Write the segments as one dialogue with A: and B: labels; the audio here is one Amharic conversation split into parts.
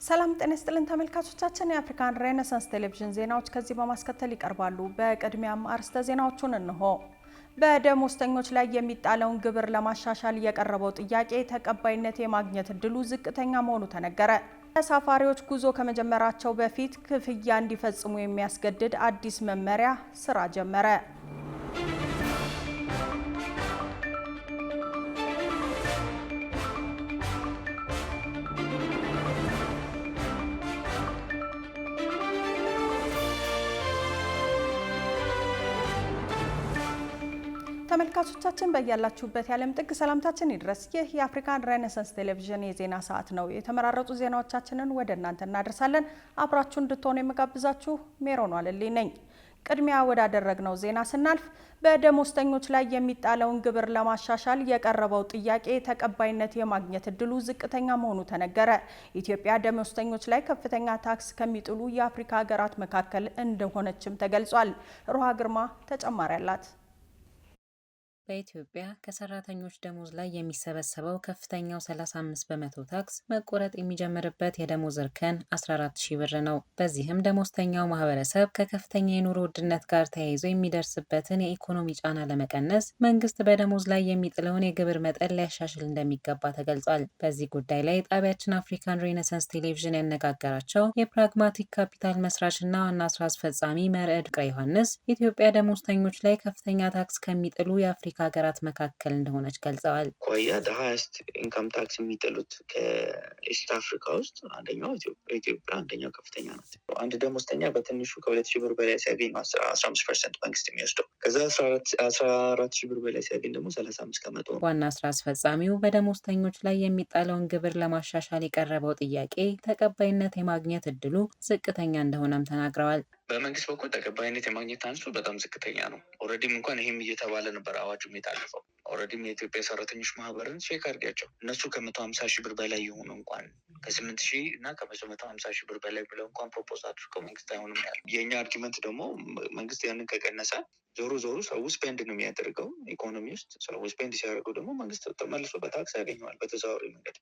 A: ሰላም ጤና ይስጥልን ተመልካቾቻችን የአፍሪካን ሬኔሳንስ ቴሌቪዥን ዜናዎች ከዚህ በማስከተል ይቀርባሉ። በቅድሚያም አርዕስተ ዜናዎቹን እንሆ። በደሞዝተኞች ላይ የሚጣለውን ግብር ለማሻሻል የቀረበው ጥያቄ ተቀባይነት የማግኘት እድሉ ዝቅተኛ መሆኑ ተነገረ። ተሳፋሪዎች ጉዞ ከመጀመራቸው በፊት ክፍያ እንዲፈጽሙ የሚያስገድድ አዲስ መመሪያ ስራ ጀመረ። ተመልካቾቻችን በያላችሁበት የዓለም ጥግ ሰላምታችን ይድረስ። ይህ የአፍሪካን ሬኔሳንስ ቴሌቪዥን የዜና ሰዓት ነው። የተመራረጡ ዜናዎቻችንን ወደ እናንተ እናደርሳለን። አብራችሁ እንድትሆኑ የምጋብዛችሁ ሜሮን ዋለልኝ ነኝ። ቅድሚያ ወዳደረግነው ዜና ስናልፍ በደሞዝተኞች ላይ የሚጣለውን ግብር ለማሻሻል የቀረበው ጥያቄ ተቀባይነት የማግኘት እድሉ ዝቅተኛ መሆኑ ተነገረ። ኢትዮጵያ ደሞዝተኞች ላይ ከፍተኛ ታክስ ከሚጥሉ የአፍሪካ ሀገራት መካከል እንደሆነችም ተገልጿል። ሩሃ ግርማ ተጨማሪ አላት።
B: በኢትዮጵያ ከሰራተኞች ደሞዝ ላይ የሚሰበሰበው ከፍተኛው 35 በመቶ ታክስ መቆረጥ የሚጀምርበት የደሞዝ እርከን 14,000 ብር ነው። በዚህም ደሞዝተኛው ማህበረሰብ ከከፍተኛ የኑሮ ውድነት ጋር ተያይዞ የሚደርስበትን የኢኮኖሚ ጫና ለመቀነስ መንግስት በደሞዝ ላይ የሚጥለውን የግብር መጠን ሊያሻሽል እንደሚገባ ተገልጿል። በዚህ ጉዳይ ላይ ጣቢያችን አፍሪካን ሬኔሳንስ ቴሌቪዥን ያነጋገራቸው የፕራግማቲክ ካፒታል መስራችና ዋና ስራ አስፈጻሚ መርዕድ ፍቅረ ዮሐንስ ኢትዮጵያ ደሞዝተኞች ላይ ከፍተኛ ታክስ ከሚጥሉ የአፍሪካ ሀገራት መካከል እንደሆነች ገልጸዋል።
C: ኮያ ሃይስት ኢንካም ታክስ የሚጥሉት ከኢስት አፍሪካ ውስጥ አንደኛው ኢትዮጵያ አንደኛው ከፍተኛ ናት። አንድ ደሞዝተኛ በትንሹ ከ2,000 ብር በላይ ሲያገኝ 15% መንግስት የሚወስደው፣ ከዛ 14,000 ብር በላይ ሲያገኝ ደግሞ 35 ከመቶ።
B: ዋና ስራ አስፈጻሚው በደሞዝተኞች ላይ የሚጣለውን ግብር ለማሻሻል የቀረበው ጥያቄ ተቀባይነት የማግኘት እድሉ ዝቅተኛ እንደሆነም ተናግረዋል።
C: በመንግስት በኩል ተቀባይነት የማግኘት አንሱ በጣም ዝቅተኛ ነው። ኦልሬዲም እንኳን ይህም እየተባለ ነበር አዋጁም የታለፈው። ኦልሬዲም የኢትዮጵያ ሰራተኞች ማህበርን ቼክ አድርጊያቸው እነሱ ከ150,000 ብር በላይ የሆኑ እንኳን ከ8,000 እና ከ150,000 ብር በላይ ብለው እንኳን ፕሮፖዝ አድርገው መንግስት አይሆንም ያለ። የእኛ አርጊመንት ደግሞ መንግስት ያንን ከቀነሰ ዞሮ ሰው ስፔንድ ነው የሚያደርገው። ኢኮኖሚ ውስጥ ሰው ስፔንድ ሲያደርገው ደግሞ መንግስት ተመልሶ በታክስ ያገኘዋል በተዘዋዋሪ መንገድ።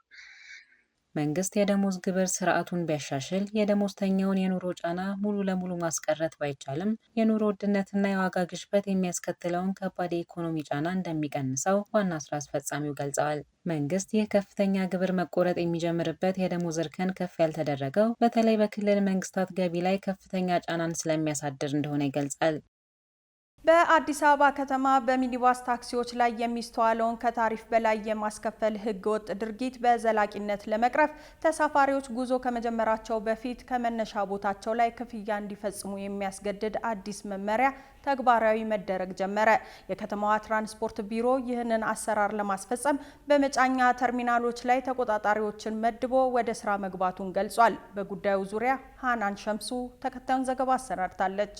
B: መንግስት የደሞዝ ግብር ስርዓቱን ቢያሻሽል የደሞዝተኛውን የኑሮ ጫና ሙሉ ለሙሉ ማስቀረት ባይቻልም የኑሮ ውድነትና የዋጋ ግሽበት የሚያስከትለውን ከባድ የኢኮኖሚ ጫና እንደሚቀንሰው ዋና ስራ አስፈጻሚው ገልጸዋል። መንግስት ይህ ከፍተኛ ግብር መቆረጥ የሚጀምርበት የደሞዝ እርከን ከፍ ያልተደረገው በተለይ በክልል መንግስታት ገቢ ላይ ከፍተኛ ጫናን ስለሚያሳድር እንደሆነ ይገልጻል።
A: በአዲስ አበባ ከተማ በሚኒባስ ታክሲዎች ላይ የሚስተዋለውን ከታሪፍ በላይ የማስከፈል ህገወጥ ድርጊት በዘላቂነት ለመቅረፍ ተሳፋሪዎች ጉዞ ከመጀመራቸው በፊት ከመነሻ ቦታቸው ላይ ክፍያ እንዲፈጽሙ የሚያስገድድ አዲስ መመሪያ ተግባራዊ መደረግ ጀመረ። የከተማዋ ትራንስፖርት ቢሮ ይህንን አሰራር ለማስፈጸም በመጫኛ ተርሚናሎች ላይ ተቆጣጣሪዎችን መድቦ ወደ ስራ መግባቱን ገልጿል። በጉዳዩ ዙሪያ ሃናን ሸምሱ ተከታዩን ዘገባ አሰናድታለች።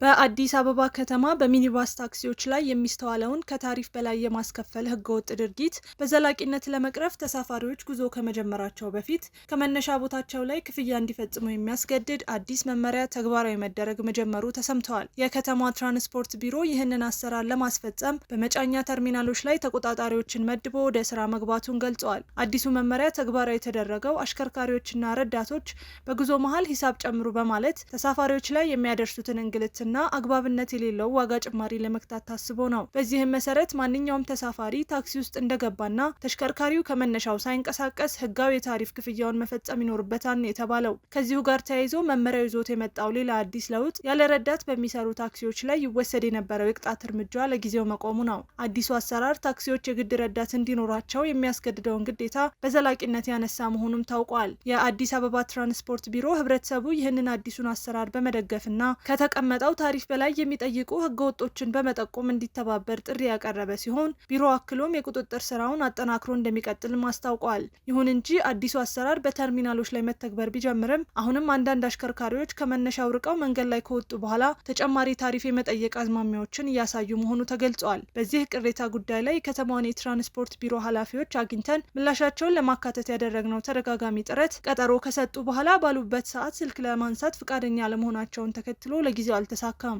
D: በአዲስ አበባ ከተማ በሚኒባስ ታክሲዎች ላይ የሚስተዋለውን ከታሪፍ በላይ የማስከፈል ህገወጥ ድርጊት በዘላቂነት ለመቅረፍ ተሳፋሪዎች ጉዞ ከመጀመራቸው በፊት ከመነሻ ቦታቸው ላይ ክፍያ እንዲፈጽሙ የሚያስገድድ አዲስ መመሪያ ተግባራዊ መደረግ መጀመሩ ተሰምተዋል። የከተማ ትራንስፖርት ቢሮ ይህንን አሰራር ለማስፈጸም በመጫኛ ተርሚናሎች ላይ ተቆጣጣሪዎችን መድቦ ወደ ስራ መግባቱን ገልጸዋል። አዲሱ መመሪያ ተግባራዊ የተደረገው አሽከርካሪዎችና ረዳቶች በጉዞ መሀል ሂሳብ ጨምሩ በማለት ተሳፋሪዎች ላይ የሚያደርሱትን እንግልትና አግባብነት የሌለው ዋጋ ጭማሪ ለመክታት ታስቦ ነው። በዚህም መሰረት ማንኛውም ተሳፋሪ ታክሲ ውስጥ እንደገባና ተሽከርካሪው ከመነሻው ሳይንቀሳቀስ ህጋዊ የታሪፍ ክፍያውን መፈጸም ይኖርበታል የተባለው። ከዚሁ ጋር ተያይዞ መመሪያው ይዞት የመጣው ሌላ አዲስ ለውጥ ያለ ረዳት በሚሰሩ ታክሲዎች ላይ ይወሰድ የነበረው የቅጣት እርምጃ ለጊዜው መቆሙ ነው። አዲሱ አሰራር ታክሲዎች የግድ ረዳት እንዲኖራቸው የሚያስገድደውን ግዴታ በዘላቂነት ያነሳ መሆኑም ታውቋል። የአዲስ አበባ ትራንስፖርት ቢሮ ህብረተሰቡ ይህንን አዲሱን አሰራር በመደገፍና ከተቀመጠው ታሪፍ በላይ የሚጠይቁ ህገወጦችን በመጠቆም እንዲተባበር ጥሪ ያቀረበ ሲሆን ቢሮ አክሎም የቁጥጥር ስራውን አጠናክሮ እንደሚቀጥልም አስታውቋል። ይሁን እንጂ አዲሱ አሰራር በተርሚናሎች ላይ መተግበር ቢጀምርም አሁንም አንዳንድ አሽከርካሪዎች ከመነሻው ርቀው መንገድ ላይ ከወጡ በኋላ ተጨማሪ ታሪፍ የመጠየቅ አዝማሚያዎችን እያሳዩ መሆኑ ተገልጿል። በዚህ ቅሬታ ጉዳይ ላይ የከተማዋን የትራንስፖርት ቢሮ ኃላፊዎች አግኝተን ምላሻቸውን ለማካተት ያደረግነው ተደጋጋሚ ጥረት ቀጠሮ ከሰጡ በኋላ ባሉበት ሰዓት ስልክ ለማንሳት ፍቃደኛ አለመሆናቸውን ተከትሎ ለጊዜው አልተሳካም።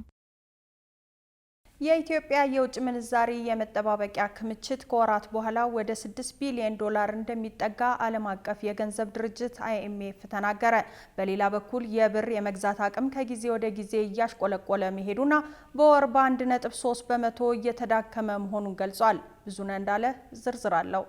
A: የኢትዮጵያ የውጭ ምንዛሪ የመጠባበቂያ ክምችት ከወራት በኋላ ወደ 6 ቢሊዮን ዶላር እንደሚጠጋ ዓለም አቀፍ የገንዘብ ድርጅት IMF ተናገረ። በሌላ በኩል የብር የመግዛት አቅም ከጊዜ ወደ ጊዜ እያሽቆለቆለ መሄዱና በወር በ1.3 በመቶ እየተዳከመ መሆኑን ገልጿል። ብዙነህ እንዳለ ዝርዝር አለው።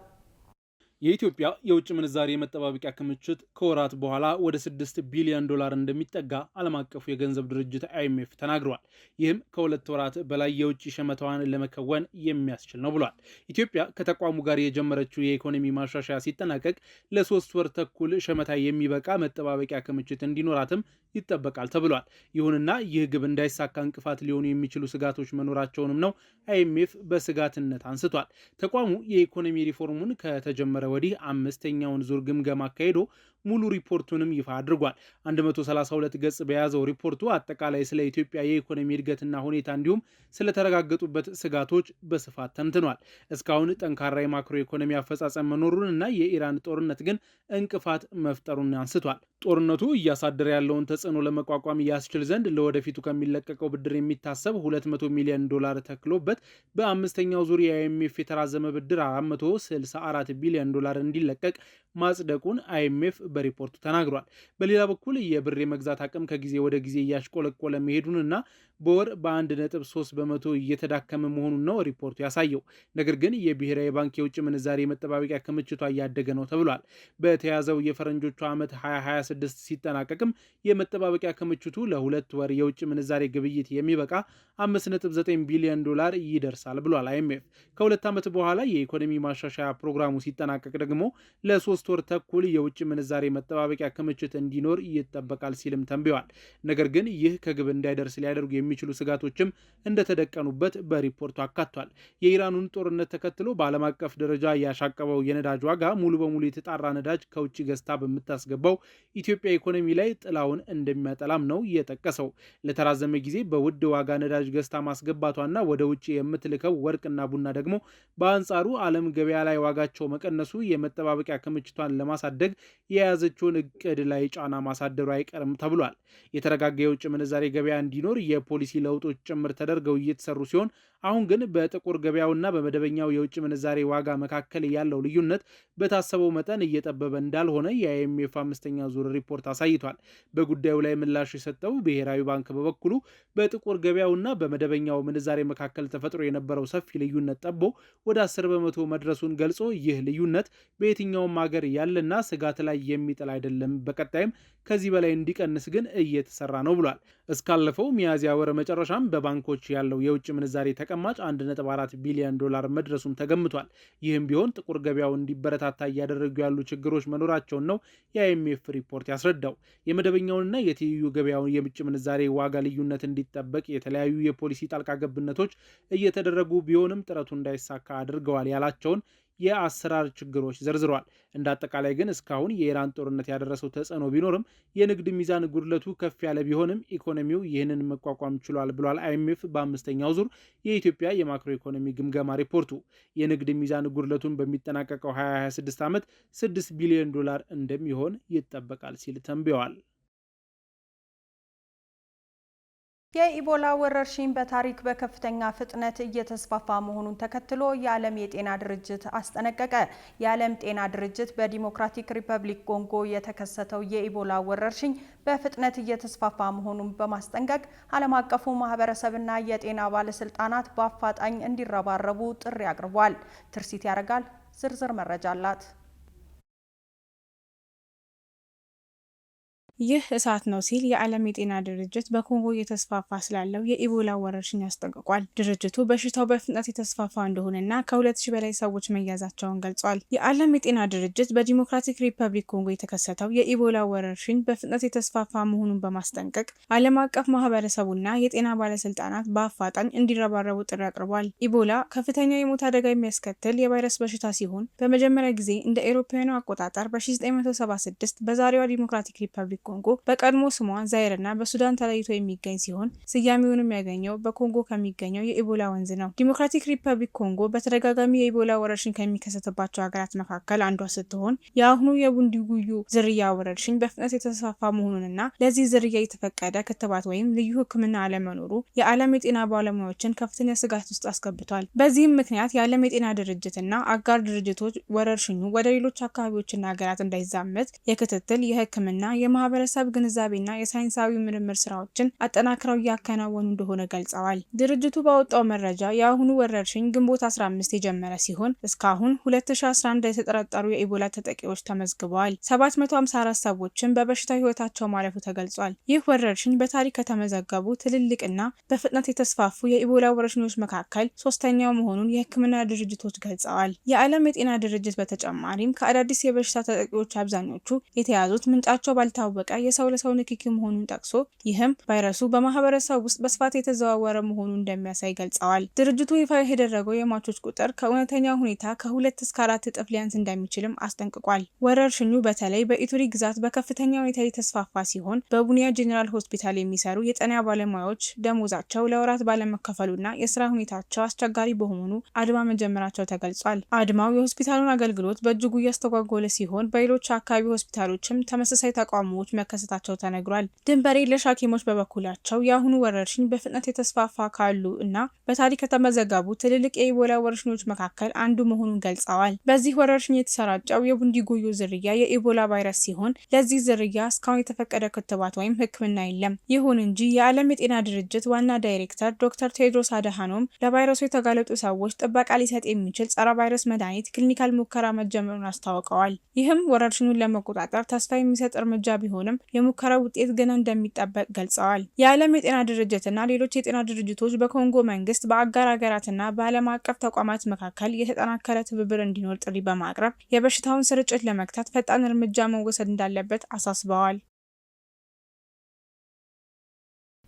E: የኢትዮጵያ የውጭ ምንዛሪ የመጠባበቂያ ክምችት ከወራት በኋላ ወደ 6 ቢሊዮን ዶላር እንደሚጠጋ ዓለም አቀፉ የገንዘብ ድርጅት IMF ተናግሯል። ይህም ከሁለት ወራት በላይ የውጭ ሸመታዋን ለመከወን የሚያስችል ነው ብሏል። ኢትዮጵያ ከተቋሙ ጋር የጀመረችው የኢኮኖሚ ማሻሻያ ሲጠናቀቅ ለ3 ወር ተኩል ሸመታ የሚበቃ መጠባበቂያ ክምችት እንዲኖራትም ይጠበቃል ተብሏል። ይሁንና ይህ ግብ እንዳይሳካ እንቅፋት ሊሆኑ የሚችሉ ስጋቶች መኖራቸውንም ነው IMF በስጋትነት አንስቷል። ተቋሙ የኢኮኖሚ ሪፎርሙን ከተጀመረ ወዲህ 5ኛውን ዙር ግምገማ አካሂዶ ሙሉ ሪፖርቱንም ይፋ አድርጓል። 132 ገጽ በያዘው ሪፖርቱ አጠቃላይ ስለ ኢትዮጵያ የኢኮኖሚ እድገትና ሁኔታ እንዲሁም ስለተረጋገጡበት ስጋቶች በስፋት ተንትኗል። እስካሁን ጠንካራ የማክሮ ኢኮኖሚ አፈጻጸም መኖሩንና የኢራን ጦርነት ግን እንቅፋት መፍጠሩን አንስቷል። ጦርነቱ እያሳደረ ያለውን ተጽዕኖ ለመቋቋም ያስችል ዘንድ ለወደፊቱ ከሚለቀቀው ብድር የሚታሰብ 200 ሚሊዮን ዶላር ተክሎበት በ5ኛው ዙር የIMF የተራዘመ ብድር 464 ቢሊዮን ዶላር እንዲለቀቅ ማጽደቁን IMF በሪፖርቱ ተናግሯል። በሌላ በኩል የብር የመግዛት አቅም ከጊዜ ወደ ጊዜ እያሽቆለቆለ መሄዱንና በወር በ1.3 በመቶ እየተዳከመ መሆኑን ነው ሪፖርቱ ያሳየው። ነገር ግን የብሔራዊ ባንክ የውጭ ምንዛሪ የመጠባበቂያ ክምችቷ እያደገ ነው ተብሏል። በተያዘው የፈረንጆቹ ዓመት 2026 ሲጠናቀቅም የመጠባበቂያ ክምችቱ ለ2 ወር የውጭ ምንዛሪ ግብይት የሚበቃ 5.9 ቢሊዮን ዶላር ይደርሳል ብሏል IMF። ከ2 ዓመት በኋላ የኢኮኖሚ ማሻሻያ ፕሮግራሙ ሲጠናቀቅ ደግሞ ለ3 ወር ተኩል የውጭ ምንዛሬ መጠባበቂያ ክምችት እንዲኖር ይጠበቃል ሲልም ተንብዋል። ነገር ግን ይህ ከግብ እንዳይደርስ ሊያደርጉ የሚችሉ ስጋቶችም እንደተደቀኑበት በሪፖርቱ አካቷል። የኢራኑን ጦርነት ተከትሎ በዓለም አቀፍ ደረጃ ያሻቀበው የነዳጅ ዋጋ ሙሉ በሙሉ የተጣራ ነዳጅ ከውጭ ገዝታ በምታስገባው ኢትዮጵያ ኢኮኖሚ ላይ ጥላውን እንደሚያጠላም ነው የጠቀሰው። ለተራዘመ ጊዜ በውድ ዋጋ ነዳጅ ገዝታ ማስገባቷና ወደ ውጭ የምትልከው ወርቅና ቡና ደግሞ በአንጻሩ ዓለም ገበያ ላይ ዋጋቸው መቀነሱ የመጠባበቂያ ክምችቷን ለማሳደግ የያዘችውን እቅድ ላይ ጫና ማሳደሩ አይቀርም ተብሏል። የተረጋጋ የውጭ ምንዛሬ ገበያ እንዲኖር የፖሊሲ ለውጦች ጭምር ተደርገው እየተሰሩ ሲሆን አሁን ግን በጥቁር ገበያውና በመደበኛው የውጭ ምንዛሬ ዋጋ መካከል ያለው ልዩነት በታሰበው መጠን እየጠበበ እንዳልሆነ የIMF 5ኛ ዙር ሪፖርት አሳይቷል። በጉዳዩ ላይ ምላሽ የሰጠው ብሔራዊ ባንክ በበኩሉ በጥቁር ገበያውና በመደበኛው ምንዛሬ መካከል ተፈጥሮ የነበረው ሰፊ ልዩነት ጠቦ ወደ 10 በመቶ መድረሱን ገልጾ ይህ ልዩነት በየትኛውም ሀገር ያለና ስጋት ላይ የሚጥል አይደለም፣ በቀጣይም ከዚህ በላይ እንዲቀንስ ግን እየተሰራ ነው ብሏል። እስካለፈው ሚያዝያ ወር መጨረሻም በባንኮች ያለው የውጭ ምንዛሬ ተቀማጭ 1.4 ቢሊዮን ዶላር መድረሱም ተገምቷል። ይህም ቢሆን ጥቁር ገበያው እንዲበረታታ እያደረጉ ያሉ ችግሮች መኖራቸውን ነው የIMF ሪፖርት ያስረዳው። የመደበኛውንና የትይዩ ገበያውን የውጭ ምንዛሬ ዋጋ ልዩነት እንዲጠበቅ የተለያዩ የፖሊሲ ጣልቃ ገብነቶች እየተደረጉ ቢሆንም ጥረቱ እንዳይሳካ አድርገዋል ያላቸውን የአሰራር ችግሮች ዘርዝሯል። እንደ አጠቃላይ ግን እስካሁን የኢራን ጦርነት ያደረሰው ተጽዕኖ ቢኖርም የንግድ ሚዛን ጉድለቱ ከፍ ያለ ቢሆንም ኢኮኖሚው ይህንን መቋቋም ችሏል ብሏል IMF በ5ኛው ዙር የኢትዮጵያ የማክሮ ኢኮኖሚ ግምገማ ሪፖርቱ። የንግድ ሚዛን ጉድለቱን በሚጠናቀቀው 2026 ዓመት 6 ቢሊዮን ዶላር እንደሚሆን ይጠበቃል ሲል ተንብየዋል።
A: የኢቦላ ወረርሽኝ በታሪክ በከፍተኛ ፍጥነት እየተስፋፋ መሆኑን ተከትሎ የዓለም የጤና ድርጅት አስጠነቀቀ። የዓለም ጤና ድርጅት በዲሞክራቲክ ሪፐብሊክ ኮንጎ የተከሰተው የኢቦላ ወረርሽኝ በፍጥነት እየተስፋፋ መሆኑን በማስጠንቀቅ ዓለም አቀፉ ማህበረሰብና የጤና ባለስልጣናት በአፋጣኝ እንዲረባረቡ ጥሪ አቅርቧል። ትርሲት ያረጋል ዝርዝር መረጃ አላት።
F: ይህ እሳት ነው ሲል የዓለም የጤና ድርጅት በኮንጎ እየተስፋፋ ስላለው የኢቦላ ወረርሽኝ አስጠንቅቋል። ድርጅቱ በሽታው በፍጥነት የተስፋፋ እንደሆነና ከ2000 በላይ ሰዎች መያዛቸውን ገልጿል። የዓለም የጤና ድርጅት በዲሞክራቲክ ሪፐብሊክ ኮንጎ የተከሰተው የኢቦላ ወረርሽኝ በፍጥነት የተስፋፋ መሆኑን በማስጠንቀቅ ዓለም አቀፍ ማህበረሰቡና የጤና ባለስልጣናት በአፋጣኝ እንዲረባረቡ ጥሪ አቅርቧል። ኢቦላ ከፍተኛ የሞት አደጋ የሚያስከትል የቫይረስ በሽታ ሲሆን በመጀመሪያ ጊዜ እንደ አውሮፓውያኑ አቆጣጠር በ1976 በዛሬዋ ዲሞክራቲክ ሪፐብሊክ ኮንጎ በቀድሞ ስሟ ዛይርና በሱዳን ተለይቶ የሚገኝ ሲሆን ስያሜውንም ያገኘው በኮንጎ ከሚገኘው የኢቦላ ወንዝ ነው። ዲሞክራቲክ ሪፐብሊክ ኮንጎ በተደጋጋሚ የኢቦላ ወረርሽኝ ከሚከሰትባቸው ሀገራት መካከል አንዷ ስትሆን የአሁኑ የቡንዲቡዩ ዝርያ ወረርሽኝ በፍጥነት የተስፋፋ መሆኑንና ለዚህ ዝርያ የተፈቀደ ክትባት ወይም ልዩ ሕክምና አለመኖሩ የዓለም የጤና ባለሙያዎችን ከፍተኛ ስጋት ውስጥ አስገብቷል። በዚህም ምክንያት የዓለም የጤና ድርጅትና አጋር ድርጅቶች ወረርሽኙ ወደ ሌሎች አካባቢዎችና ሀገራት እንዳይዛመት የክትትል፣ የሕክምና፣ የማህበረሰብ ግንዛቤና የሳይንሳዊ ምርምር ስራዎችን አጠናክረው እያከናወኑ እንደሆነ ገልጸዋል። ድርጅቱ ባወጣው መረጃ የአሁኑ ወረርሽኝ ግንቦት 15 የጀመረ ሲሆን እስካሁን 2011 የተጠረጠሩ የኢቦላ ተጠቂዎች ተመዝግበዋል። 754 ሰዎችን በበሽታው ህይወታቸው ማለፉ ተገልጿል። ይህ ወረርሽኝ በታሪክ ከተመዘገቡ ትልልቅና በፍጥነት የተስፋፉ የኢቦላ ወረርሽኞች መካከል ሶስተኛው መሆኑን የሕክምና ድርጅቶች ገልጸዋል። የዓለም የጤና ድርጅት በተጨማሪም ከአዳዲስ የበሽታ ተጠቂዎች አብዛኞቹ የተያዙት ምንጫቸው ባልታወቀ የሰው ለሰው ንክኪ መሆኑን ጠቅሶ ይህም ቫይረሱ በማህበረሰብ ውስጥ በስፋት የተዘዋወረ መሆኑን እንደሚያሳይ ገልጸዋል። ድርጅቱ ይፋ የደረገው የሟቾች ቁጥር ከእውነተኛ ሁኔታ ከ2 እስከ 4 እጥፍ ሊያንስ እንደሚችልም አስጠንቅቋል። ወረርሽኙ በተለይ በኢቱሪ ግዛት በከፍተኛ ሁኔታ የተስፋፋ ሲሆን በቡኒያ ጄኔራል ሆስፒታል የሚሰሩ የጤና ባለሙያዎች ደሞዛቸው ለወራት ባለመከፈሉና የስራ ሁኔታቸው አስቸጋሪ በመሆኑ አድማ መጀመራቸው ተገልጿል። አድማው የሆስፒታሉን አገልግሎት በእጅጉ እያስተጓጎለ ሲሆን በሌሎች አካባቢ ሆስፒታሎችም ተመሳሳይ ተቃውሞዎች መከሰታቸው ተነግሯል። ድንበር የለሽ ሐኪሞች በበኩላቸው የአሁኑ ወረርሽኝ በፍጥነት የተስፋፋ ካሉ እና በታሪክ ከተመዘገቡ ትልልቅ የኢቦላ ወረርሽኞች መካከል አንዱ መሆኑን ገልጸዋል። በዚህ ወረርሽኝ የተሰራጨው የቡንዲቡዩ ዝርያ የኢቦላ ቫይረስ ሲሆን ለዚህ ዝርያ እስካሁን የተፈቀደ ክትባት ወይም ሕክምና የለም። ይሁን እንጂ የዓለም የጤና ድርጅት ዋና ዳይሬክተር ዶክተር ቴድሮስ አድሃኖም ለቫይረሱ የተጋለጡ ሰዎች ጥበቃ ሊሰጥ የሚችል ጸረ ቫይረስ መድኃኒት ክሊኒካል ሙከራ መጀመሩን አስታውቀዋል። ይህም ወረርሽኙን ለመቆጣጠር ተስፋ የሚሰጥ እርምጃ ቢሆንም የሙከራው ውጤት ገና እንደሚጠበቅ ገልጸዋል። የዓለም የጤና ድርጅትና ሌሎች የጤና ድርጅቶች በኮንጎ መንግስት፣ በአጋር ሀገራትና በዓለም አቀፍ ተቋማት መካከል የተጠናከረ ትብብር እንዲኖር ጥሪ በማቅረብ የበሽታውን ስርጭት ለመግታት ፈጣን እርምጃ መወሰድ እንዳለበት አሳስበዋል።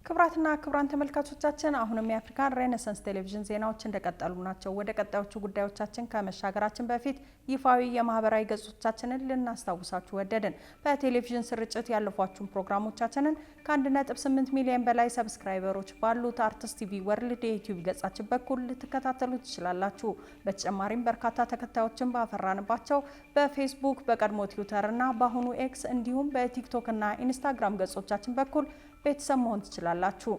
A: ክቡራትና ክቡራን ተመልካቾቻችን አሁንም የአፍሪካን ሬኔሳንስ ቴሌቪዥን ዜናዎች እንደቀጠሉ ናቸው። ወደ ቀጣዮቹ ጉዳዮቻችን ከመሻገራችን በፊት ይፋዊ የማህበራዊ ገጾቻችንን ልናስታውሳችሁ ወደድን። በቴሌቪዥን ስርጭት ያለፏችሁን ፕሮግራሞቻችንን ከ1.8 ሚሊዮን በላይ ሰብስክራይበሮች ባሉት አርትስ ቲቪ ወርልድ የዩቲዩብ ገጻችን በኩል ልትከታተሉ ትችላላችሁ። በተጨማሪም በርካታ ተከታዮችን ባፈራንባቸው በፌስቡክ፣ በቀድሞ ትዊተር እና በአሁኑ ኤክስ እንዲሁም በቲክቶክ እና ኢንስታግራም ገጾቻችን በኩል ቤተሰብ መሆን ትችላላችሁ።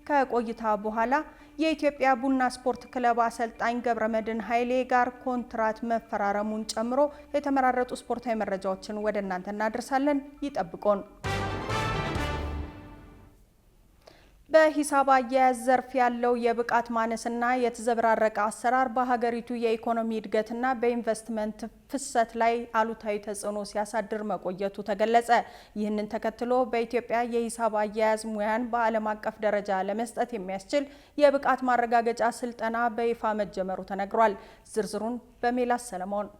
A: ከቆይታ በኋላ የኢትዮጵያ ቡና ስፖርት ክለብ አሰልጣኝ ገብረመድህን ኃይሌ ጋር ኮንትራት መፈራረሙን ጨምሮ የተመራረጡ ስፖርታዊ መረጃዎችን ወደ እናንተ እናደርሳለን። ይጠብቁን። በሂሳብ አያያዝ ዘርፍ ያለው የብቃት ማነስና የተዘበራረቀ አሰራር በሀገሪቱ የኢኮኖሚ እድገትና በኢንቨስትመንት ፍሰት ላይ አሉታዊ ተጽዕኖ ሲያሳድር መቆየቱ ተገለጸ። ይህንን ተከትሎ በኢትዮጵያ የሂሳብ አያያዝ ሙያን በዓለም አቀፍ ደረጃ ለመስጠት የሚያስችል የብቃት ማረጋገጫ ስልጠና በይፋ መጀመሩ ተነግሯል። ዝርዝሩን በሜላስ ሰለሞን።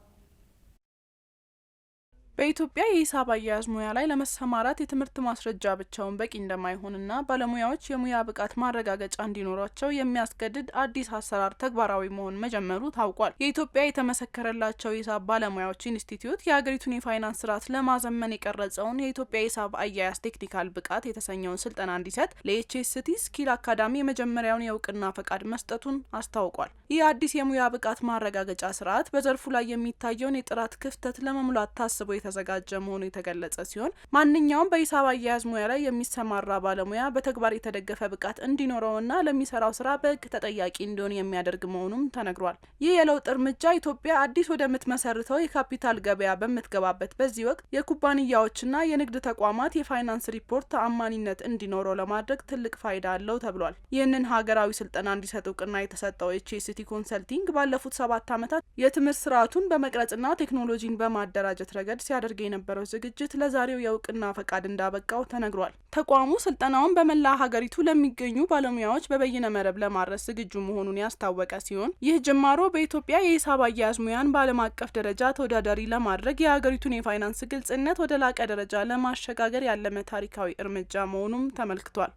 G: በኢትዮጵያ የሂሳብ አያያዝ ሙያ ላይ ለመሰማራት የትምህርት ማስረጃ ብቻውን በቂ እንደማይሆንና ባለሙያዎች የሙያ ብቃት ማረጋገጫ እንዲኖራቸው የሚያስገድድ አዲስ አሰራር ተግባራዊ መሆን መጀመሩ ታውቋል። የኢትዮጵያ የተመሰከረላቸው የሂሳብ ባለሙያዎች ኢንስቲትዩት የሀገሪቱን የፋይናንስ ስርዓት ለማዘመን የቀረጸውን የኢትዮጵያ የሂሳብ አያያዝ ቴክኒካል ብቃት የተሰኘውን ስልጠና እንዲሰጥ ለኤችኤስቲ ስኪል አካዳሚ የመጀመሪያውን የእውቅና ፈቃድ መስጠቱን አስታውቋል። ይህ አዲስ የሙያ ብቃት ማረጋገጫ ስርዓት በዘርፉ ላይ የሚታየውን የጥራት ክፍተት ለመሙላት ታስቦ የተዘጋጀ መሆኑ የተገለጸ ሲሆን ማንኛውም በሂሳብ አያያዝ ሙያ ላይ የሚሰማራ ባለሙያ በተግባር የተደገፈ ብቃት እንዲኖረውና ለሚሰራው ስራ በሕግ ተጠያቂ እንዲሆን የሚያደርግ መሆኑም ተነግሯል። ይህ የለውጥ እርምጃ ኢትዮጵያ አዲስ ወደምትመሰርተው የካፒታል ገበያ በምትገባበት በዚህ ወቅት የኩባንያዎችና የንግድ ተቋማት የፋይናንስ ሪፖርት ተአማኒነት እንዲኖረው ለማድረግ ትልቅ ፋይዳ አለው ተብሏል። ይህንን ሀገራዊ ስልጠና እንዲሰጥ እውቅና የተሰጠው ኤችኤስቲ ኮንሰልቲንግ ባለፉት 7 ዓመታት የትምህርት ስርዓቱን በመቅረጽና ቴክኖሎጂን በማደራጀት ረገድ ሲያደርግ የነበረው ዝግጅት ለዛሬው የእውቅና ፈቃድ እንዳበቃው ተነግሯል። ተቋሙ ስልጠናውን በመላ ሀገሪቱ ለሚገኙ ባለሙያዎች በበይነ መረብ ለማድረስ ዝግጁ መሆኑን ያስታወቀ ሲሆን ይህ ጅማሮ በኢትዮጵያ የሂሳብ አያያዝ ሙያን በዓለም አቀፍ ደረጃ ተወዳዳሪ ለማድረግ የሀገሪቱን የፋይናንስ ግልጽነት ወደ ላቀ ደረጃ ለማሸጋገር ያለመ ታሪካዊ እርምጃ መሆኑም ተመልክቷል።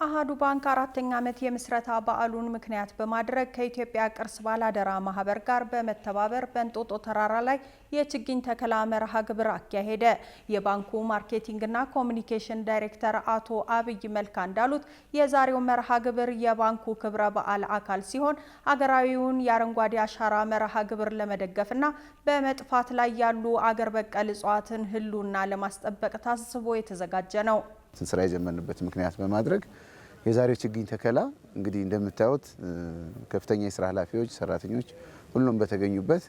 A: አሃዱ ባንክ 4ኛ ዓመት የምስረታ በዓሉን ምክንያት በማድረግ ከኢትዮጵያ ቅርስ ባላደራ ማህበር ጋር በመተባበር በእንጦጦ ተራራ ላይ የችግኝ ተከላ መርሃ ግብር አካሄደ። የባንኩ ማርኬቲንግና ኮሚኒኬሽን ዳይሬክተር አቶ አብይ መልካ እንዳሉት የዛሬው መርሃ ግብር የባንኩ ክብረ በዓል አካል ሲሆን አገራዊውን የአረንጓዴ አሻራ መርሃ ግብር ለመደገፍና በመጥፋት ላይ ያሉ አገር በቀል እጽዋትን ህልውና ለማስጠበቅ ታስቦ የተዘጋጀ ነው።
H: ስራ የጀመርንበት ምክንያት በማድረግ የዛሬው ችግኝ ተከላ እንግዲህ እንደምታዩት ከፍተኛ የስራ ኃላፊዎች፣ ሰራተኞች ሁሉም በተገኙበት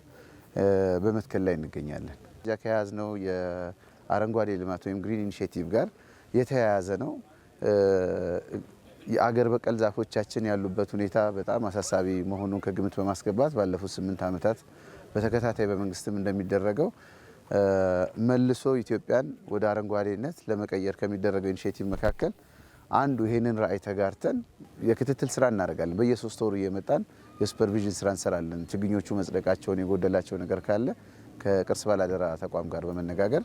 H: በመትከል ላይ እንገኛለን። ያ ከያዝነው የአረንጓዴ ልማት ወይም ግሪን ኢኒሼቲቭ ጋር የተያያዘ ነው። የአገር በቀል ዛፎቻችን ያሉበት ሁኔታ በጣም አሳሳቢ መሆኑን ከግምት በማስገባት ባለፉት 8 ዓመታት በተከታታይ በመንግስትም እንደሚደረገው መልሶ ኢትዮጵያን ወደ አረንጓዴነት ለመቀየር ከሚደረገው ኢኒሼቲቭ መካከል አንዱ ይሄንን ራዕይ ተጋርተን የክትትል ስራ እናደርጋለን። በየ3 ወሩ እየመጣን የሱፐርቪዥን ስራ እንሰራለን። ችግኞቹ መጽደቃቸውን የጎደላቸው ነገር ካለ ከቅርስ ባላደራ ተቋም ጋር በመነጋገር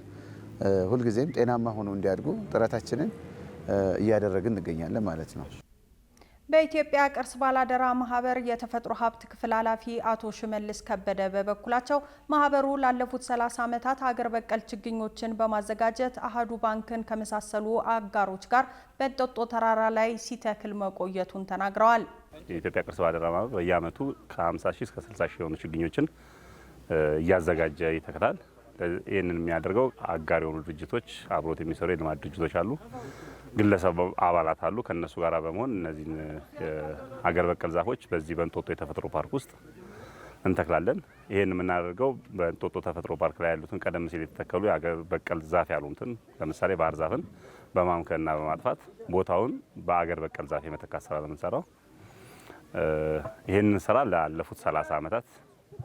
H: ሁልጊዜም ጤናማ ሆነው እንዲያድጉ ጥረታችንን እያደረግን እንገኛለን ማለት ነው።
A: በኢትዮጵያ ቅርስ ባላደራ ማህበር የተፈጥሮ ሀብት ክፍል ኃላፊ አቶ ሽመልስ ከበደ በበኩላቸው ማህበሩ ላለፉት 30 ዓመታት ሀገር በቀል ችግኞችን በማዘጋጀት አሃዱ ባንክን ከመሳሰሉ አጋሮች ጋር በእንጦጦ ተራራ ላይ ሲተክል መቆየቱን ተናግረዋል።
I: የኢትዮጵያ ቅርስ ባላደራ ማህበር በየዓመቱ ከ50 ሺህ እስከ 60 ሺህ የሆኑ ችግኞችን እያዘጋጀ ይተክላል። ይህንን የሚያደርገው አጋር የሆኑ ድርጅቶች፣ አብሮት የሚሰሩ የልማት ድርጅቶች አሉ፣ ግለሰብ አባላት አሉ። ከነሱ ጋር በመሆን እነዚህን ሀገር በቀል ዛፎች በዚህ በእንጦጦ የተፈጥሮ ፓርክ ውስጥ እንተክላለን። ይህን የምናደርገው በእንጦጦ ተፈጥሮ ፓርክ ላይ ያሉትን ቀደም ሲል የተተከሉ የሀገር በቀል ዛፍ ያሉትን ለምሳሌ ባህር ዛፍን በማምከንና በማጥፋት ቦታውን በሀገር በቀል ዛፍ የመተካት ስራ ለምንሰራው ይህንን ስራ ላለፉት 30 ዓመታት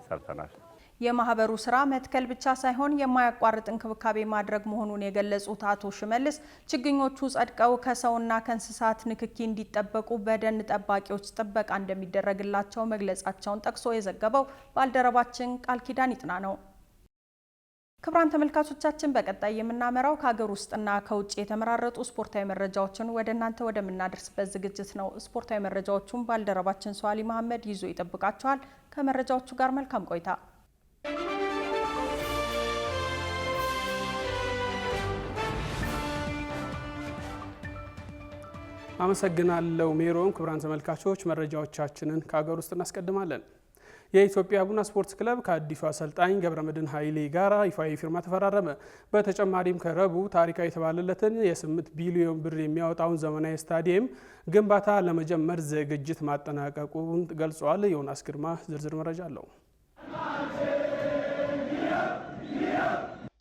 I: ሰርተናል።
A: የማህበሩ ስራ መትከል ብቻ ሳይሆን የማያቋርጥ እንክብካቤ ማድረግ መሆኑን የገለጹት አቶ ሽመልስ ችግኞቹ ጸድቀው ከሰውና ከእንስሳት ንክኪ እንዲጠበቁ በደን ጠባቂዎች ጥበቃ እንደሚደረግላቸው መግለጻቸውን ጠቅሶ የዘገበው ባልደረባችን ቃል ኪዳን ይጥና ነው። ክቡራን ተመልካቾቻችን በቀጣይ የምናመራው ከሀገር ውስጥና ከውጭ የተመራረጡ ስፖርታዊ መረጃዎችን ወደ እናንተ ወደምናደርስበት ዝግጅት ነው። ስፖርታዊ መረጃዎቹን ባልደረባችን ሷሊ መሐመድ ይዞ ይጠብቃችኋል። ከመረጃዎቹ ጋር መልካም ቆይታ።
J: አመሰግናለሁ ሜሮን። ክቡራን ተመልካቾች መረጃዎቻችንን ከሀገር ውስጥ እናስቀድማለን። የኢትዮጵያ ቡና ስፖርት ክለብ ከአዲሱ አሰልጣኝ ገብረመድህን ኃይሌ ጋር ይፋዊ ፊርማ ተፈራረመ። በተጨማሪም ከረቡዕ ታሪካዊ የተባለለትን የ8 ቢሊዮን ብር የሚያወጣውን ዘመናዊ ስታዲየም ግንባታ ለመጀመር ዝግጅት ማጠናቀቁን ገልጿል። ዮናስ ግርማ ዝርዝር መረጃ አለው።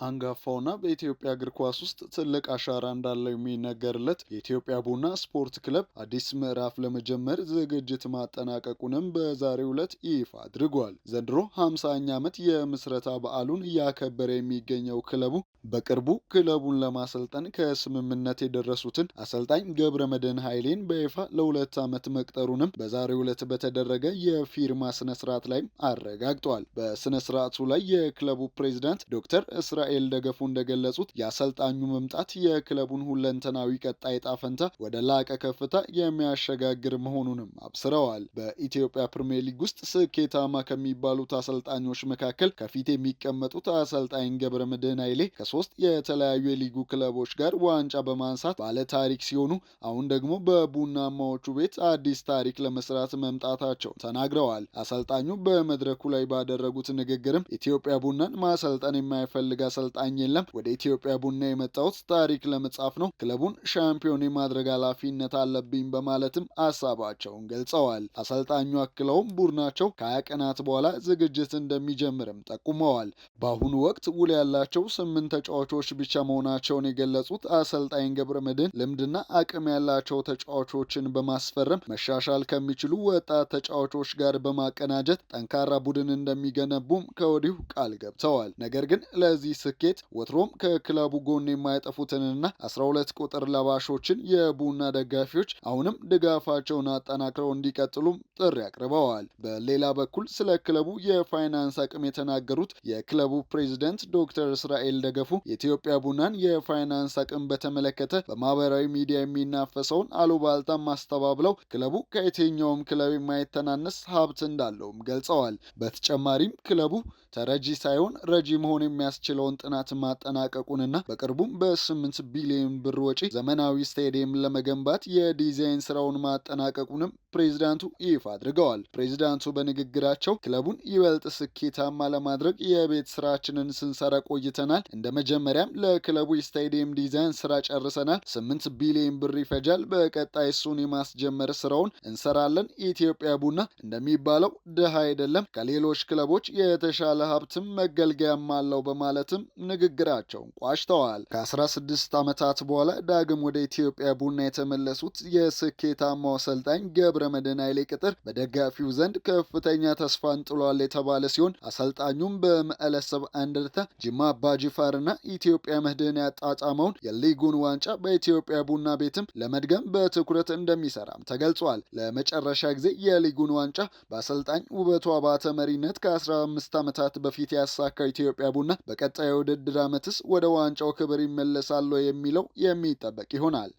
K: አንጋፋውና በኢትዮጵያ እግር ኳስ ውስጥ ትልቅ አሻራ እንዳለው የሚነገርለት የኢትዮጵያ ቡና ስፖርት ክለብ አዲስ ምዕራፍ ለመጀመር ዝግጅት ማጠናቀቁንም በዛሬው ዕለት ይፋ አድርጓል። ዘንድሮ 50ኛ ዓመት የምስረታ በዓሉን እያከበረ የሚገኘው ክለቡ በቅርቡ ክለቡን ለማሰልጠን ከስምምነት የደረሱትን አሰልጣኝ ገብረመድህን ኃይሌን በይፋ ለ2 ዓመት መቅጠሩንም በዛሬው ዕለት በተደረገ የፊርማ ስነስርዓት ላይ አረጋግጧል። በስነስርዓቱ ላይ የክለቡ ፕሬዝዳንት ዶክተር እስራኤል ደገፉ እንደገለጹት የአሰልጣኙ መምጣት የክለቡን ሁለንተናዊ ቀጣይ ዕጣ ፈንታ ወደ ላቀ ከፍታ የሚያሸጋግር መሆኑንም አብስረዋል። በኢትዮጵያ ፕሪሚየር ሊግ ውስጥ ስኬታማ ከሚባሉት አሰልጣኞች መካከል ከፊት የሚቀመጡት አሰልጣኝ ገብረመድህን ኃይሌ ከ3 የተለያዩ የሊጉ ክለቦች ጋር ዋንጫ በማንሳት ባለ ታሪክ ሲሆኑ አሁን ደግሞ በቡናማዎቹ ቤት አዲስ ታሪክ ለመስራት መምጣታቸው ተናግረዋል። አሰልጣኙ በመድረኩ ላይ ባደረጉት ንግግርም ኢትዮጵያ ቡናን ማሰልጠን የማይፈልግ አሰልጣኝ የለም፣ ወደ ኢትዮጵያ ቡና የመጣሁት ታሪክ ለመጻፍ ነው፣ ክለቡን ሻምፒዮን የማድረግ ኃላፊነት አለብኝ በማለትም ሀሳባቸውን ገልጸዋል። አሰልጣኙ አክለውም ቡድናቸው ከ20 ቀናት በኋላ ዝግጅት እንደሚጀምርም ጠቁመዋል። በአሁኑ ወቅት ውል ያላቸው 8 ተጫዋቾች ብቻ መሆናቸውን የገለጹት አሰልጣኝ ገብረመድህን ልምድና አቅም ያላቸው ተጫዋቾችን በማስፈረም መሻሻል ከሚችሉ ወጣት ተጫዋቾች ጋር በማቀናጀት ጠንካራ ቡድን እንደሚገነቡም ከወዲሁ ቃል ገብተዋል። ነገር ግን ለዚህ ስኬት ወትሮም ከክለቡ ጎን የማይጠፉትንና 12 ቁጥር ለባሾችን የቡና ደጋፊዎች አሁንም ድጋፋቸውን አጠናክረው እንዲቀጥሉም ጥሪ አቅርበዋል። በሌላ በኩል ስለ ክለቡ የፋይናንስ አቅም የተናገሩት የክለቡ ፕሬዚደንት ዶክተር እስራኤል ደገፉ የኢትዮጵያ ቡናን የፋይናንስ አቅም በተመለከተ በማህበራዊ ሚዲያ የሚናፈሰውን አሉባልታም አስተባብለው ክለቡ ከየትኛውም ክለብ የማይተናነስ ሀብት እንዳለውም ገልጸዋል። በተጨማሪም ክለቡ ተረጂ ሳይሆን ረጂ መሆን የሚያስችለውን ጥናት ማጠናቀቁንና በቅርቡም በ8 ቢሊዮን ብር ወጪ ዘመናዊ ስታዲየም ለመገንባት የዲዛይን ስራውን ማጠናቀቁንም ፕሬዚዳንቱ ይፋ አድርገዋል። ፕሬዚዳንቱ በንግግራቸው ክለቡን ይበልጥ ስኬታማ ለማድረግ የቤት ስራችንን ስንሰራ ቆይተናል። እንደ መጀመሪያም ለክለቡ የስታዲየም ዲዛይን ስራ ጨርሰናል። 8 ቢሊዮን ብር ይፈጃል። በቀጣይ እሱን የማስጀመር ስራውን እንሰራለን። ኢትዮጵያ ቡና እንደሚባለው ድሃ አይደለም፣ ከሌሎች ክለቦች የተሻለ ሀብትም መገልገያም አለው በማለትም ንግግራቸውን ቋጭተዋል። ከ16 ዓመታት በኋላ ዳግም ወደ ኢትዮጵያ ቡና የተመለሱት የስኬታማው አሰልጣኝ ገብረመድህን ኃይሌ ቅጥር በደጋፊው ዘንድ ከፍተኛ ተስፋን ጥሏል የተባለ ሲሆን አሰልጣኙም በመቀለ ሰብዓ እንደርታ፣ ጅማ አባጅፋርና ኢትዮጵያ መድህን ያጣጣመውን የሊጉን ዋንጫ በኢትዮጵያ ቡና ቤትም ለመድገም በትኩረት እንደሚሰራም ተገልጿል። ለመጨረሻ ጊዜ የሊጉን ዋንጫ በአሰልጣኝ ውበቱ አባተ መሪነት ከ15 ዓመታት በፊት ያሳካው ኢትዮጵያ ቡና በቀጣዩ ውድድር ዓመትስ ወደ ዋንጫው ክብር ይመለሳል የሚለው የሚጠበቅ ይሆናል።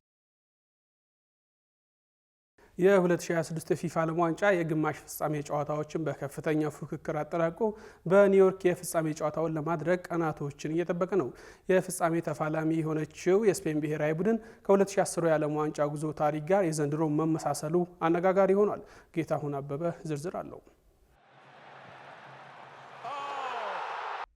J: የ2026 የፊፋ ዓለም ዋንጫ የግማሽ ፍጻሜ ጨዋታዎችን በከፍተኛ ፉክክር አጠናቆ በኒውዮርክ የፍጻሜ ጨዋታውን ለማድረግ ቀናቶችን እየጠበቀ ነው። የፍጻሜ ተፋላሚ የሆነችው የስፔን ብሔራዊ ቡድን ከ2010 የዓለም ዋንጫ ጉዞ ታሪክ ጋር የዘንድሮ መመሳሰሉ አነጋጋሪ ሆኗል። ጌታሁን አበበ ዝርዝር አለው።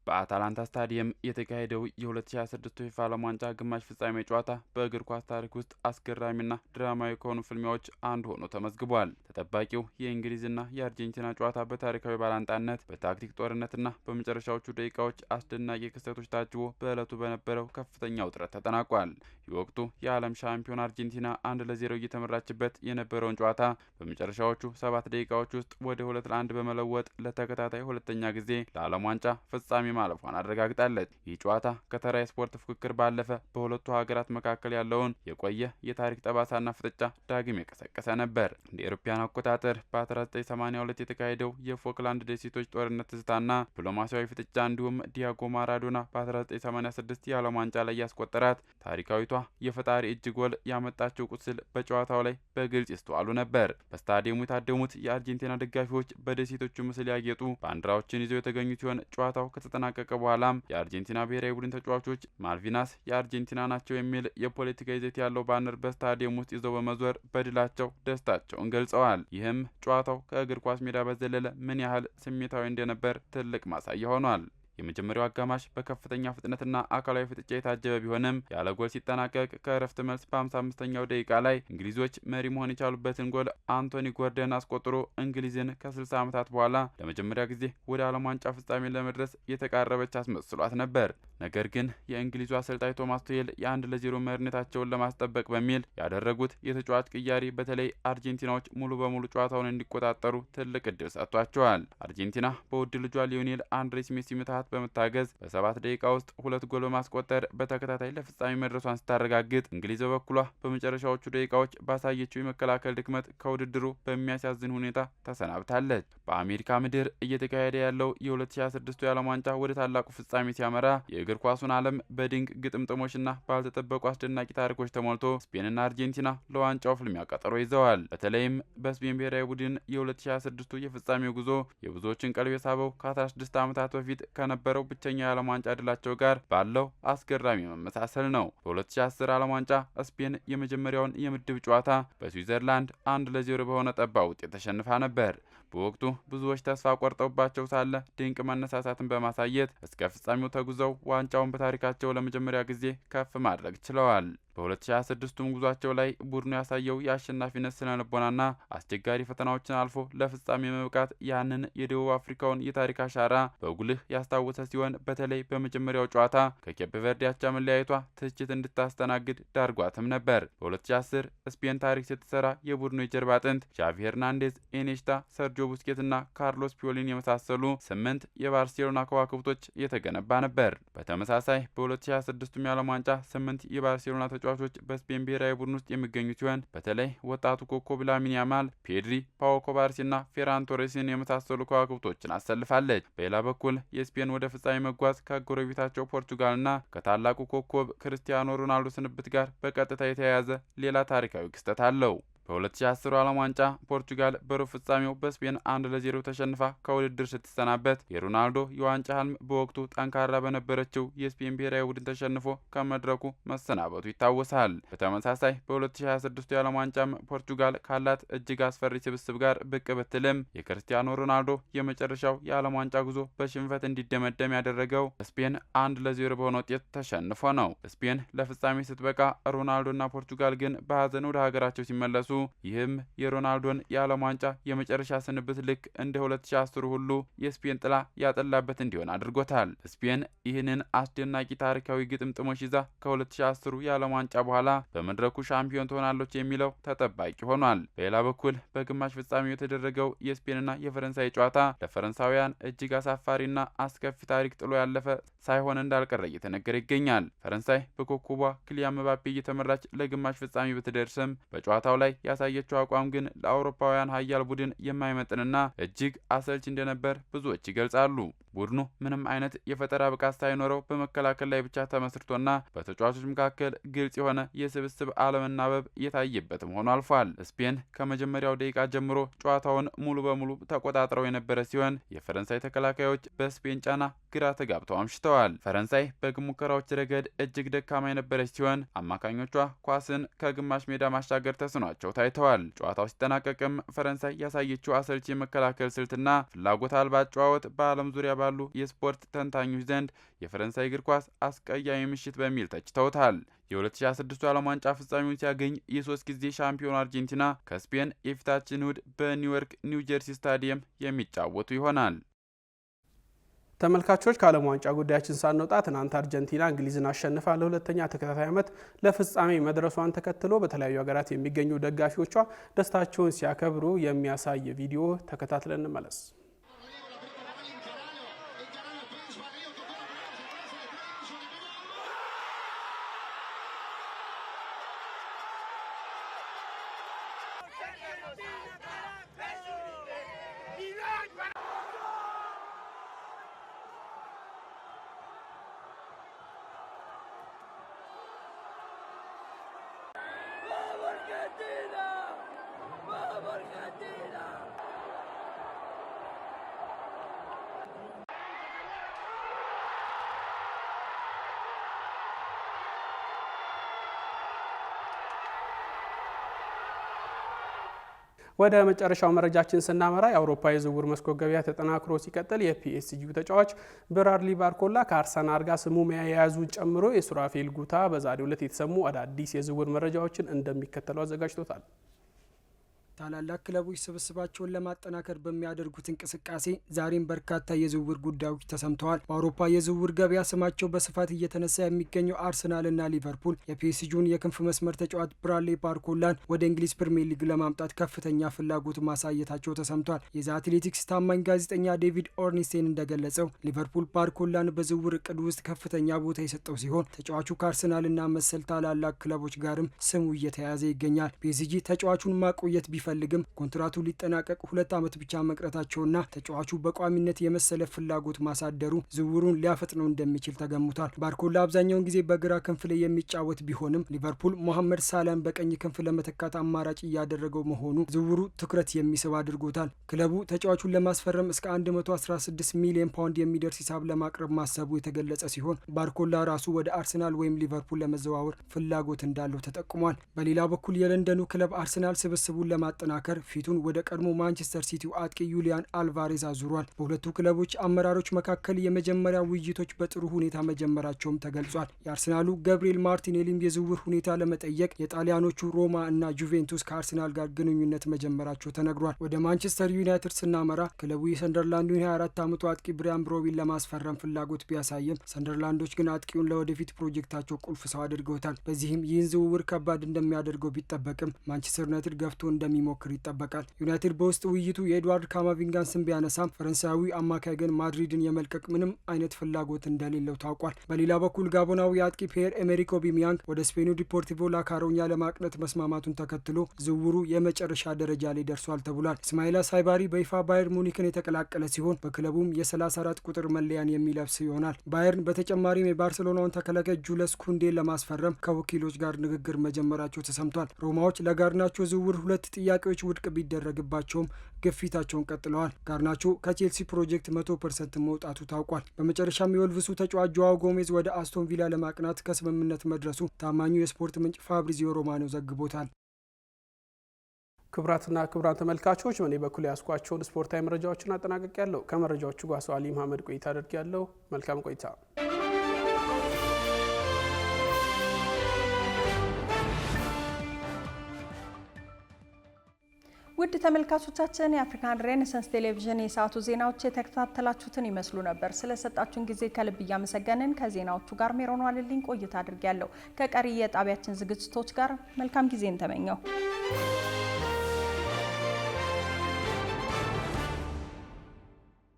L: በአታላንታ ስታዲየም የተካሄደው የ2026 የፊፋ ዓለም ዋንጫ ግማሽ ፍጻሜ ጨዋታ በእግር ኳስ ታሪክ ውስጥ አስገራሚና ድራማዊ ከሆኑ ፍልሚያዎች አንዱ ሆኖ ተመዝግቧል። ተጠባቂው የእንግሊዝና የአርጀንቲና ጨዋታ በታሪካዊ ባላንጣነት፣ በታክቲክ ጦርነትና በመጨረሻዎቹ ደቂቃዎች አስደናቂ ክስተቶች ታጅቦ በዕለቱ በነበረው ከፍተኛ ውጥረት ተጠናቋል። የወቅቱ የዓለም ሻምፒዮን አርጀንቲና 1-0 እየተመራችበት የነበረውን ጨዋታ በመጨረሻዎቹ 7 ደቂቃዎች ውስጥ ወደ 2-1 በመለወጥ ለተከታታይ ሁለተኛ ጊዜ ለዓለም ዋንጫ ፍጻሜ ማለፏን አረጋግጣለች። ይህ ጨዋታ ከተራ የስፖርት ፉክክር ባለፈ በሁለቱ ሀገራት መካከል ያለውን የቆየ የታሪክ ጠባሳና ፍጥጫ ዳግም የቀሰቀሰ ነበር። እንደ አውሮፓውያን አቆጣጠር በ1982 የተካሄደው የፎክላንድ ደሴቶች ጦርነት ትዝታና ዲፕሎማሲያዊ ፍጥጫ እንዲሁም ዲያጎ ማራዶና በ1986 የዓለም ዋንጫ ላይ ያስቆጠራት ታሪካዊቷ የፈጣሪ እጅ ጎል ያመጣቸው ቁስል በጨዋታው ላይ በግልጽ ይስተዋሉ ነበር። በስታዲየሙ የታደሙት የአርጀንቲና ደጋፊዎች በደሴቶቹ ምስል ያጌጡ ባንዲራዎችን ይዘው የተገኙ ሲሆን ጨዋታው ከተጠናቀቀ በኋላም የአርጀንቲና ብሔራዊ ቡድን ተጫዋቾች ማልቪናስ የአርጀንቲና ናቸው የሚል የፖለቲካ ይዘት ያለው ባነር በስታዲየም ውስጥ ይዘው በመዞር በድላቸው ደስታቸውን ገልጸዋል። ይህም ጨዋታው ከእግር ኳስ ሜዳ በዘለለ ምን ያህል ስሜታዊ እንደነበር ትልቅ ማሳያ ሆኗል። የመጀመሪያው አጋማሽ በከፍተኛ ፍጥነትና አካላዊ ፍጥጫ የታጀበ ቢሆንም ያለ ጎል ሲጠናቀቅ ከእረፍት መልስ በ55ኛው ደቂቃ ላይ እንግሊዞች መሪ መሆን የቻሉበትን ጎል አንቶኒ ጎርደን አስቆጥሮ እንግሊዝን ከ60 ዓመታት በኋላ ለመጀመሪያ ጊዜ ወደ ዓለም ዋንጫ ፍጻሜ ለመድረስ የተቃረበች አስመስሏት ነበር። ነገር ግን የእንግሊዙ አሰልጣኝ ቶማስ ቱሄል የ1-0 መሪነታቸውን ለማስጠበቅ በሚል ያደረጉት የተጫዋች ቅያሪ በተለይ አርጀንቲናዎች ሙሉ በሙሉ ጨዋታውን እንዲቆጣጠሩ ትልቅ እድል ሰጥቷቸዋል። አርጀንቲና በውድ ልጇ ሊዮኔል አንድሬስ ሜሲ ምትሃት በመታገዝ በ7 ደቂቃ ውስጥ 2 ጎል በማስቆጠር በተከታታይ ለፍጻሜ መድረሷን ስታረጋግጥ፣ እንግሊዝ በበኩሏ በመጨረሻዎቹ ደቂቃዎች ባሳየችው የመከላከል ድክመት ከውድድሩ በሚያሳዝን ሁኔታ ተሰናብታለች። በአሜሪካ ምድር እየተካሄደ ያለው የ2026 የዓለም ዋንጫ ወደ ታላቁ ፍጻሜ ሲያመራ የእግር ኳሱን ዓለም በድንቅ ግጥምጥሞችና ባልተጠበቁ አስደናቂ ታሪኮች ተሞልቶ ስፔንና አርጀንቲና ለዋንጫው ፍልሚያ ቀጠሮ ይዘዋል። በተለይም በስፔን ብሔራዊ ቡድን የ2026 የፍጻሜው ጉዞ የብዙዎችን ቀልብ የሳበው ከ16 ዓመታት በፊት ከነበረው ብቸኛ የዓለም ዋንጫ ድላቸው ጋር ባለው አስገራሚ መመሳሰል ነው። በ2010 ዓለም ዋንጫ ስፔን የመጀመሪያውን የምድብ ጨዋታ በስዊዘርላንድ 1-0 በሆነ ጠባብ ውጤት ተሸንፋ ነበር። በወቅቱ ብዙዎች ተስፋ ቆርጠውባቸው ሳለ ድንቅ መነሳሳትን በማሳየት እስከ ፍጻሜው ተጉዘው ዋንጫውን በታሪካቸው ለመጀመሪያ ጊዜ ከፍ ማድረግ ችለዋል። በ2026ቱም ጉዟቸው ላይ ቡድኑ ያሳየው የአሸናፊነት ስነልቦናና አስቸጋሪ ፈተናዎችን አልፎ ለፍጻሜ መብቃት ያንን የደቡብ አፍሪካውን የታሪክ አሻራ በጉልህ ያስታወሰ ሲሆን በተለይ በመጀመሪያው ጨዋታ ከኬፕ ቨርዴ አቻ መለያየቷ ትችት እንድታስተናግድ ዳርጓትም ነበር። በ2010 ስፔን ታሪክ ስትሰራ የቡድኑ የጀርባ አጥንት ዣቪ ሄርናንዴዝ፣ ኢኔሽታ፣ ሰርጂዮ ቡስኬትና ካርሎስ ፒዮሊን የመሳሰሉ 8 የባርሴሎና ከዋክብቶች የተገነባ ነበር። በተመሳሳይ በ2026 የዓለም ዋንጫ 8 የባርሴሎና ተጫዋቾች በስፔን ብሔራዊ ቡድን ውስጥ የሚገኙ ሲሆን በተለይ ወጣቱ ኮከብ ላሚን ያማል፣ ፔድሪ፣ ፓኦ ኮባርሲና ፌራን ቶሬስን የመሳሰሉ ከዋክብቶችን አሰልፋለች። በሌላ በኩል የስፔን ወደ ፍጻሜ መጓዝ ከጎረቤታቸው ፖርቱጋልና ከታላቁ ኮከብ ክርስቲያኖ ሮናልዶ ስንብት ጋር በቀጥታ የተያያዘ ሌላ ታሪካዊ ክስተት አለው። በ2010 ዓለም ዋንጫ ፖርቱጋል በሩብ ፍጻሜው በስፔን 1-0 ተሸንፋ ከውድድር ስትሰናበት የሮናልዶ የዋንጫ ህልም በወቅቱ ጠንካራ በነበረችው የስፔን ብሔራዊ ቡድን ተሸንፎ ከመድረኩ መሰናበቱ ይታወሳል። በተመሳሳይ በ2026 የዓለም ዋንጫም ፖርቱጋል ካላት እጅግ አስፈሪ ስብስብ ጋር ብቅ ብትልም የክርስቲያኖ ሮናልዶ የመጨረሻው የዓለም ዋንጫ ጉዞ በሽንፈት እንዲደመደም ያደረገው ስፔን 1-0 በሆነ ውጤት ተሸንፎ ነው። ስፔን ለፍጻሜ ስትበቃ ሮናልዶና ፖርቱጋል ግን በሀዘን ወደ ሀገራቸው ሲመለሱ ይህም የሮናልዶን የዓለም ዋንጫ የመጨረሻ ስንብት ልክ እንደ 2010 ሁሉ የስፔን ጥላ ያጠላበት እንዲሆን አድርጎታል። ስፔን ይህንን አስደናቂ ታሪካዊ ግጥምጥሞች ይዛ ከ2010 የዓለም ዋንጫ በኋላ በመድረኩ ሻምፒዮን ትሆናለች የሚለው ተጠባቂ ሆኗል። በሌላ በኩል በግማሽ ፍጻሜው የተደረገው የስፔንና የፈረንሳይ ጨዋታ ለፈረንሳውያን እጅግ አሳፋሪና አስከፊ ታሪክ ጥሎ ያለፈ ሳይሆን እንዳልቀረ እየተነገረ ይገኛል። ፈረንሳይ በኮከቧ ክሊያን ምባፔ እየተመራች ለግማሽ ፍጻሜ ብትደርስም በጨዋታው ላይ ያሳየችው አቋም ግን ለአውሮፓውያን ሀያል ቡድን የማይመጥንና እጅግ አሰልች እንደነበር ብዙዎች ይገልጻሉ። ቡድኑ ምንም አይነት የፈጠራ ብቃት ሳይኖረው በመከላከል ላይ ብቻ ተመስርቶና በተጫዋቾች መካከል ግልጽ የሆነ የስብስብ አለመናበብ የታየበትም ሆኖ አልፏል። ስፔን ከመጀመሪያው ደቂቃ ጀምሮ ጨዋታውን ሙሉ በሙሉ ተቆጣጥረው የነበረ ሲሆን የፈረንሳይ ተከላካዮች በስፔን ጫና ግራ ተጋብተው አምሽተዋል። ፈረንሳይ በግብ ሙከራዎች ረገድ እጅግ ደካማ የነበረች ሲሆን አማካኞቿ ኳስን ከግማሽ ሜዳ ማሻገር ተስኗቸው ታይተዋል። ጨዋታው ሲጠናቀቅም ፈረንሳይ ያሳየችው አሰልቺ የመከላከል ስልትና ፍላጎት አልባ ጨዋወት በዓለም ዙሪያ ባሉ የስፖርት ተንታኞች ዘንድ የፈረንሳይ እግር ኳስ አስቀያሚ ምሽት በሚል ተችተውታል። የ2026 ዓለም ዋንጫ ፍጻሜውን ሲያገኝ የ3 ጊዜ ሻምፒዮን አርጀንቲና ከስፔን የፊታችን እሁድ በኒውዮርክ ኒው ጀርሲ ስታዲየም የሚጫወቱ ይሆናል።
J: ተመልካቾች ከዓለም ዋንጫ ጉዳያችን ሳንወጣ ትናንት አርጀንቲና እንግሊዝን አሸንፋ ለሁለተኛ ተከታታይ ዓመት ለፍጻሜ መድረሷን ተከትሎ በተለያዩ ሀገራት የሚገኙ ደጋፊዎቿ ደስታቸውን ሲያከብሩ የሚያሳይ ቪዲዮ ተከታትለን እንመለስ። ወደ መጨረሻው መረጃችን ስናመራ የአውሮፓ የዝውውር መስኮት ገበያ ተጠናክሮ ሲቀጥል የፒኤስጂው ተጫዋች ብራድሊ ባርኮላ ከአርሰናል ጋር ስሙ መያያዙን ጨምሮ የሱራፌል ጉታ በዛሬው ዕለት የተሰሙ አዳዲስ የዝውውር መረጃዎችን እንደሚከተለው አዘጋጅቶታል።
M: ታላላቅ ክለቦች ስብስባቸውን ለማጠናከር በሚያደርጉት እንቅስቃሴ ዛሬም በርካታ የዝውውር ጉዳዮች ተሰምተዋል። በአውሮፓ የዝውውር ገበያ ስማቸው በስፋት እየተነሳ የሚገኘው አርሰናልና ሊቨርፑል የፒኤስጂውን የክንፍ መስመር ተጫዋች ብራድሊ ባርኮላን ወደ እንግሊዝ ፕሪሚየር ሊግ ለማምጣት ከፍተኛ ፍላጎት ማሳየታቸው ተሰምቷል። የዘ አትሌቲክስ ታማኝ ጋዜጠኛ ዴቪድ ኦርኒስቴን እንደገለጸው ሊቨርፑል ባርኮላን በዝውውር እቅዱ ውስጥ ከፍተኛ ቦታ የሰጠው ሲሆን ተጫዋቹ ከአርሰናልና መሰል ታላላቅ ክለቦች ጋርም ስሙ እየተያያዘ ይገኛል። ፒኤስጂ ተጫዋቹን ማቆየት ቢፈልግም ኮንትራቱ ሊጠናቀቅ 2 ዓመት ብቻ መቅረታቸውና ተጫዋቹ በቋሚነት የመሰለፍ ፍላጎት ማሳደሩ ዝውውሩን ሊያፈጥነው እንደሚችል ተገምቷል። ባርኮላ አብዛኛውን ጊዜ በግራ ክንፍ ላይ የሚጫወት ቢሆንም ሊቨርፑል ሞሐመድ ሳላህን በቀኝ ክንፍ ለመተካት አማራጭ እያደረገው መሆኑ ዝውውሩ ትኩረት የሚስብ አድርጎታል። ክለቡ ተጫዋቹን ለማስፈረም እስከ 116 ሚሊዮን ፓውንድ የሚደርስ ሂሳብ ለማቅረብ ማሰቡ የተገለጸ ሲሆን ባርኮላ ራሱ ወደ አርሰናል ወይም ሊቨርፑል ለመዘዋወር ፍላጎት እንዳለው ተጠቁሟል። በሌላ በኩል የለንደኑ ክለብ አርሰናል ስብስቡን ለማጠናከር ፊቱን ወደ ቀድሞ ማንቸስተር ሲቲው አጥቂ ዩሊያን አልቫሬዝ አዙሯል። በሁለቱ ክለቦች አመራሮች መካከል የመጀመሪያ ውይይቶች በጥሩ ሁኔታ መጀመራቸውም ተገልጿል። የአርሰናሉ ገብርኤል ማርቲኔሊም የዝውውር ሁኔታ ለመጠየቅ የጣሊያኖቹ ሮማ እና ጁቬንቱስ ከአርሰናል ጋር ግንኙነት መጀመራቸው ተነግሯል። ወደ ማንቸስተር ዩናይትድ ስናመራ ክለቡ የሰንደርላንዱን 24 ዓመቱ አጥቂ ብሪያን ብሮቢን ለማስፈረም ፍላጎት ቢያሳይም ሰንደርላንዶች ግን አጥቂውን ለወደፊት ፕሮጀክታቸው ቁልፍ ሰው አድርገውታል። በዚህም ይህን ዝውውር ከባድ እንደሚያደርገው ቢጠበቅም ማንቸስተር ዩናይትድ ገፍቶ እንደሚሞክር ይጠበቃል። ዩናይትድ በውስጥ ውይይቱ የኤድዋርድ ካማቪንጋን ስም ቢያነሳም ፈረንሳዊ አማካይ ግን ማድሪድን የመልቀቅ ምንም አይነት ፍላጎት እንደሌለው ታውቋል። በሌላ በኩል ጋቦናዊ አጥቂ ፒየር ኤሜሪክ ኦቢሚያንግ ወደ ስፔኑ ዲፖርቲቮ ላካሮኛ ለማቅነት መስማማቱን ተከትሎ ዝውውሩ የመጨረሻ ደረጃ ላይ ደርሷል ተብሏል። እስማኤላ ሳይባሪ በይፋ ባየር ሙኒክን የተቀላቀለ ሲሆን በክለቡም የ34 ቁጥር መለያን የሚለብስ ይሆናል። ባየርን በተጨማሪም የባርሴሎናውን ተከላካይ ጁለስ ኩንዴን ለማስፈረም ከወኪሎች ጋር ንግግር መጀመራቸው ተሰምቷል። ሮማዎች ለጋርናቾ ዝውውር 2 ጥያቄዎች ውድቅ ቢደረግባቸውም ግፊታቸውን ቀጥለዋል። ጋርናቾ ከቼልሲ ፕሮጀክት 100% መውጣቱ ታውቋል። በመጨረሻም የወልቭሱ ተጫዋች ጆዋው ጎሜዝ ወደ አስቶን ቪላ ለማቅናት ከስምምነት መድረሱ ታማኙ የስፖርት ምንጭ ፋብሪዚዮ ሮማኖ ዘግቦታል።
J: ክቡራትና ክቡራን ተመልካቾች በእኔ በኩል ያስኳቸውን ስፖርታዊ መረጃዎችን አጠናቀቅ ያለው ከመረጃዎቹ ጋር ሰው አሊ መሐመድ ቆይታ አድርግ ያለው መልካም ቆይታ።
A: ውድ ተመልካቾቻችን የአፍሪካን ሬኔሳንስ ቴሌቪዥን የሰዓቱ ዜናዎች የተከታተላችሁትን ይመስሉ ነበር። ስለሰጣችሁን ጊዜ ከልብ እያመሰገንን ከዜናዎቹ ጋር ሜሮን ዋልልኝ ቆይታ አድርጊያለሁ። ከቀሪ የጣቢያችን ዝግጅቶች ጋር መልካም ጊዜን ተመኘው።